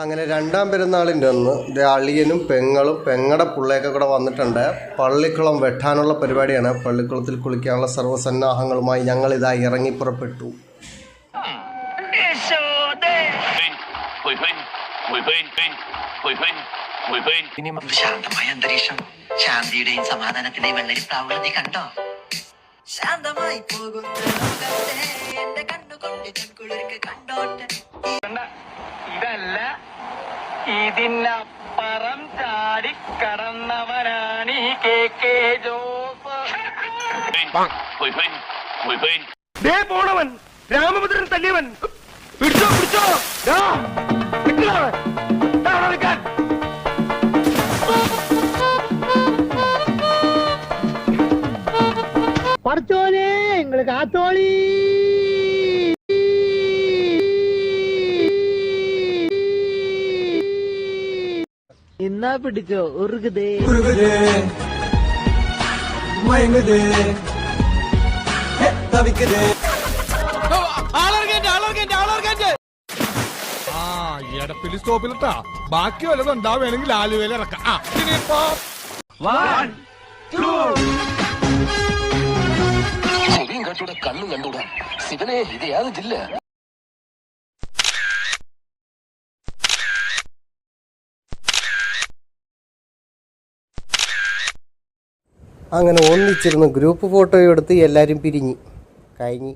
അങ്ങനെ രണ്ടാം പെരുന്നാളിൻ്റെ അന്ന് അളിയനും പെങ്ങളും പെങ്ങടെ പിള്ളയൊക്കെ കൂടെ വന്നിട്ടുണ്ട്. പള്ളിക്കുളം വെട്ടാനുള്ള പരിപാടിയാണ്. പള്ളിക്കുളത്തിൽ കുളിക്കാനുള്ള സർവ്വസന്നാഹങ്ങളുമായി ഞങ്ങളിതാ ഇറങ്ങി പുറപ്പെട്ടു. ശാന്തമായ അന്തരീക്ഷം, ശാന്തിയുടെയും സമാധാനത്തിന്റെയും വെള്ളരിപ്രാവുകൾ നീ കണ്ടോ? ശാന്തമായി പോകുന്ന എന്റെ കണ്ണുകൊണ്ട് കുളിർക്ക് കണ്ടോട്ടെ. ഇതല്ല, ഇതിനപ്പുറം ചാടി കടന്നവനാണ് ഈ KK ജോസ്. പോണവൻ രാമഭദ്രൻ തല്ലിയവൻ. പിടിച്ചോ പിടിച്ചോ, പഠിച്ചോനെ എങ്ങള് കാത്തോളി. എന്നാ പിടിച്ചോ, ഉറുകുതേ മയങ്ങുതേ തവിക്കുതേ. എടപ്പിലി സ്റ്റോപ്പിലിട്ടാ ബാക്കി വല്ലതും ഉണ്ടാവുകയാണെങ്കിൽ ആലുവയിൽ ഇറക്കാം. ചെവിയും കട്ടൂടെ കണ്ണും കണ്ടൂടാ. ശിവനെ, ഇത് യാതൊരു ജില്ല. അങ്ങനെ ഒന്നിച്ചിരുന്ന് ഗ്രൂപ്പ് ഫോട്ടോ എടുത്ത് എല്ലാവരും പിരിഞ്ഞ് കഴിഞ്ഞ്.